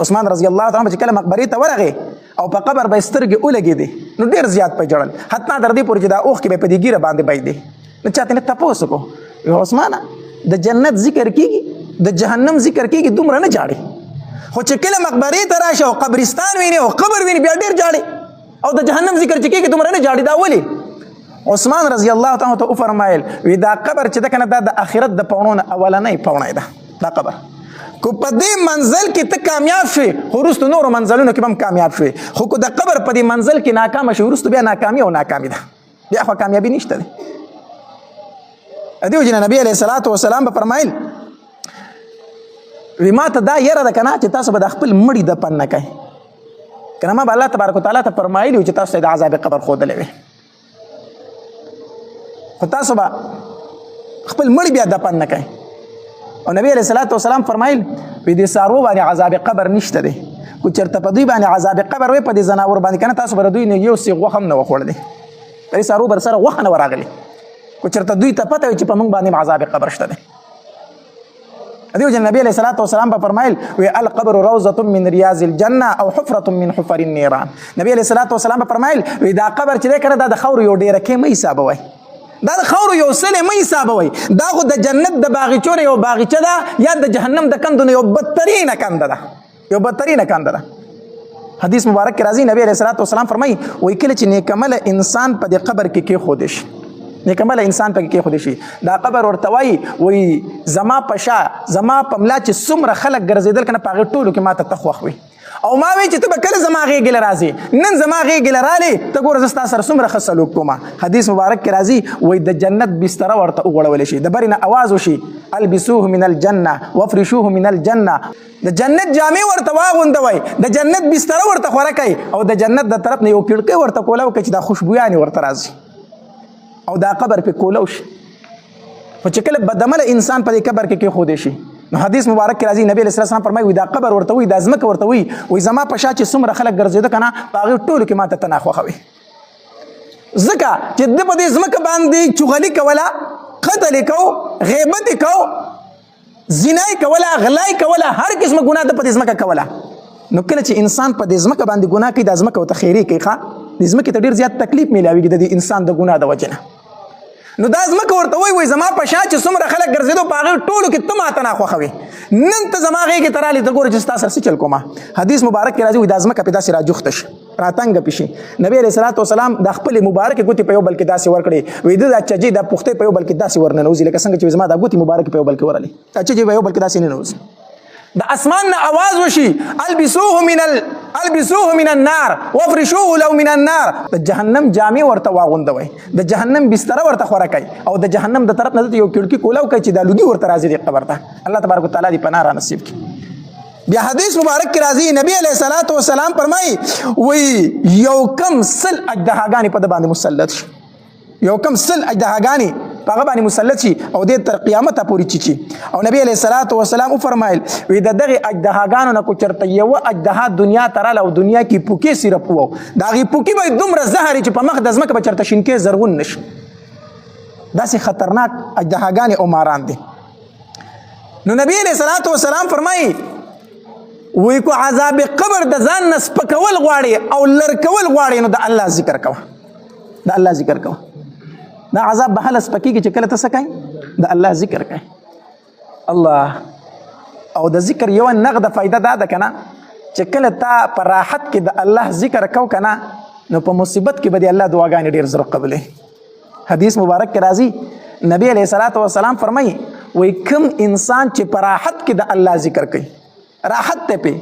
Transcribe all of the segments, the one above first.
عثمان رضی الله تعالی چې کله مقبرې ته ورغې او په قبر به سترګې ولګېدې نو ډېر زیات په ژړل، حتی تر دې پورې چې دا اوښکې به په دې ږیره باندې بهېدې. نو چا ترې تپوس وکړو عثمانه د جنت ذکر کېږي د جهنم ذکر کېږي دومره نه جاړې، خو چې کله مقبرې ته راشي او قبرستان ویني او قبر ویني بیا ډېر جاړې، او د جهنم ذکر چې کېږي دومره نه جاړې. دا ولې؟ عثمان رضی الله تعالی ته وفرمایل وی دا قبر چې ده که نه دا د آخرت د پوڼو نه اولنۍ پوڼی ده دا قبر. کو په دې منزل کې ته کامیاب شوې خو وروستو نورو منزلونو کې به هم کامیاب شوې، خو که د قبر په دې منزل کې ناکامه شوې وروستو بیا ناکامي او ناکامي ده، بیا خو کامیابي نشته ده. دې وجې نه نبي علیه الصلاة وسلام به فرمایل وی ما ته دا یره ده که نه چې تاسو به د خپل مړي دفن نه کوئ، که نه ما به الله تبارک وتعالی ته فرمایلي وي چې تاسو ته د عذاب قبر ښودلی وي، خو تاسو به خپل مړي بیا دفن نه کوئ. او نبی علیه الصلاة وسلام فرمایل وی دې څاروو باندې عذاب قبر نشته دی، کو چېرته په دوی باندې عذاب قبر وی په دې ځناور باندې که نه تاسو به د دوی نه یو سیغ غوښه هم نه وخوړلی، په دې څاروو بر سره غوښه نه وراغلې، کو چېرته دوی ته پته وي چې په موږ باندې عذاب قبر شته دی. دې وجې نبی علیه الصلاة وسلام به فرمایل وی القبر روضة من ریاض الجنه او حفرة من حفر النیران. نبی علیه الصلاة وسلام به فرمایل وی دا قبر چې دی که نه دا د خاورو یو ډېرکې مه حسابوئ، دا د خاورو یو سلې مه حسابوئ، دا خو د جنت د باغچو نه یو باغچه ده یا د جهنم د کندو نه یو بدترینه کنده ده، یو بدترینه کنده ده. حدیث مبارک کې راځي نبی علیه الصلاة وسلام فرمایي وایي کله چې نیکمله انسان په دې قبر کې کېښودی شي، نیکمله انسان پکې کېښودی شي، دا قبر ورته وایي زما په شا زما په ملا چې څومره خلک ګرځېدل که نه په هغې ټولو کې ما ته ته خوښ وي، او ما وی چې ته به کله زما غېږې له راځې، نن زما غېږې له رالې ته ګوره زه ستا سره څومره ښه سلوک کومه. حدیث مبارک کې راځي وایي د جنت بستره ورته وغوړولی شي، د برې نه اواز وشي البسوه من الجنه وافرشوه من الجنه، د جنت جامې ورته واغوندوئ، د جنت بستره ورته خوره کوئ، او د جنت د طرف نه یو کړکۍ ورته کولاو کړئ چې دا خوشبویانې ورته راځي او دا قبر پې کولو شي. خو چې کله بدعمله انسان په دې قبر کې کېښودی شي نو حدیث مبارک کې راځي نبی علیه السلام فرمایي وي دا قبر ورته وي دا ځمکه ورته وي وایي زما په شا چې څومره خلک ګرځېده که نه په هغې ټولو کې ما ته ته ناخوښه وي، ځکه چې ده په دې ځمکه باندې چغلي کوله، قتل یې کو، غیبت یې کو، زنا یې کوله، غلا یې کوله، هر قسمه ګناه ده په دې ځمکه کوله. نو کله چې انسان په دې ځمکه باندې ګناه کوي دا ځمکه ورته خیرې کوي، ښه دې ځمکې ته ډېر زیات تکلیف میلاویږي د دې انسان د ګناه د وجې نه. نو دا ځمکه ورته وایي زما په شا چې څومره خلک ګرځېدو په هغې ټولو کې ته ماته ناخوښه وي، نن ته زما غېږې ته رالې ته ګوره چې ستا سره څه چل کومه. حدیث مبارک کې راځي وایي دا ځمکه پې داسې راجوخته شي راتنګه پې شي. نبی علیه الصلاة وسلام دا خپلې مبارکې ګوتې په یو بل کې داسې ورکړې وایي ده دا چجې دا پوښتې په یو بل کې داسې ورننوځي لکه څنګه چې زما دا ګوتې مبارکې په یو بل کې ورلې دا چجې په یو بل کې داسې ننوځي. د اسمان نه اواز وشي البسوه من النار وافرشوه له من النار، د جهنم جامې ورته واغوندوئ، د جهنم بستره ورته خوره کوي، او د جهنم د طرف نه دلته یو کړکۍ کولاو کوي چې دا لوګي ورته راځي دې قبر ته. الله تبارک وتعالی دې پناه را نصیب کړي. بیا حدیث مبارک کې راځي نبی علیه الصلاة وسلام فرمایي وایي یو کم 100 اژدهاګانې په ده باندې مسلط شي، یو کم 100 اژدهاګانې په هغه باندې مسلط شي او دې تر قیامته پورې چیچي. او نبی علیه الصلاة وسلام وفرمایل وایي د دغې اژدهاګانو نه کو چېرته یوه اژدها دنیا ته راله او دنیا کې پوکې سیرپ وو، د هغې پوکې به دومره زهر چې په مخ د ځمکه به چېرته شینکې زرغون نه شي، داسې خطرناک اژدهاګانې او ماران دي. نو نبی علیه الصلاة وسلام فرمایي وایي کو عذاب قبر د ځان نه سپکول غواړې او لر کول غواړې نو د الله ذکر کوه، د الله ذکر کوه. دا عذاب به هله سپکېږي چې کله ته څه کوې د الله ذکر کوې. الله او د ذکر یوه نغده فایده دا ده که نه چې کله تا په راحت کې د الله ذکر کو که نه نو په مصیبت کې به د الله دعاګانې ډېر زر قبلې. حدیث مبارک کې راځي نبی علیه الصلاة وسلام فرمایي وایي کوم انسان چې په راحت کې د الله ذکر کوي، راحت دی پې،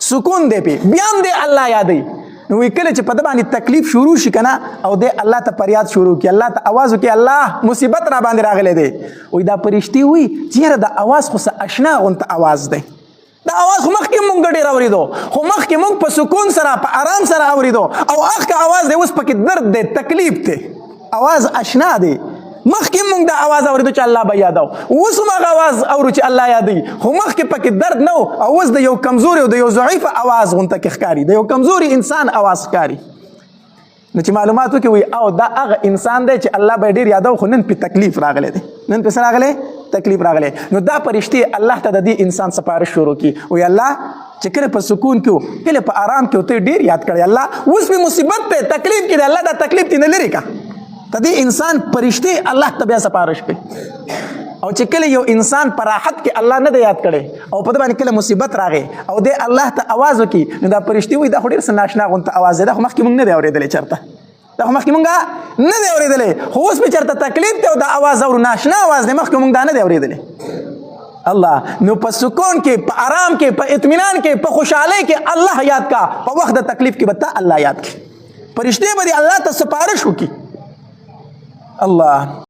سکون دی پې، بیا هم دی الله یادوي، نو وایي کله چې په ده باندې تکلیف شروع شي که نه او دی الله ته فریاد شروع کړي، الله ته اواز وکړي الله مصیبت را باندې راغلی دی، وایي دا فرشتې وایي چې یاره دا اواز خو څه اشنا غونته اواز دی، دا اواز خو مخکې مونږ ډېر اورېدو خو مخکې مونږ په سکون سره په آرام سره اورېدو او هغه اواز دی اوس پکې درد دی تکلیف دی، اواز اشنا دی. مخکې مونږ دا اواز اورېدو چې الله به یادو، اوس هم هغه اواز اورو چې الله یادوي، خو مخکې پکې درد نه و او اوس د یو کمزوري او د یو ضعیفه اواز غونته کې ښکاري، د یو کمزوري انسان اواز ښکاري. نو چې معلومات وکړي وایي او دا هغه انسان دی چې الله به یې ډېر یادو خو نن پې تکلیف راغلی دی، نن په سره راغلی تکلیف راغلی. نو دا پرشتې الله ته د دې انسان سپارش شروع کی وی الله چې کله په سکون کې و کله په آرام کې و ته ډېر یاد کړی الله اوس په مصیبت په تکلیف کې دی الله دا تکلیف دې نه لرې کا ته دې انسان پرشتې الله ته بیا سپارش کوي. او چې کله یو انسان په راحت کې الله نه دی یاد کړی او په دې باندې کله مصیبت راغی او دې الله ته آواز وکړي نو دا پرشتې وایي دا خو ډېر څه ناشنا غونته آواز دی دا خو مخکې موږ نه دی اورېدلی چېرته دا خو مخکې مونږ نه دی اورېدلی خو اوس مې چېرته تکلیف دی او دا آواز اورو ناشنا آواز دی مخکې مونږ دا نه دی اورېدلی. الله نو په سکون کې په آرام کې په اطمینان کې په خوشحالۍ کې الله یاد کا په وخت د تکلیف کې به ته الله یاد کړي. فرشتې به دې الله ته سپارش وکړي. الله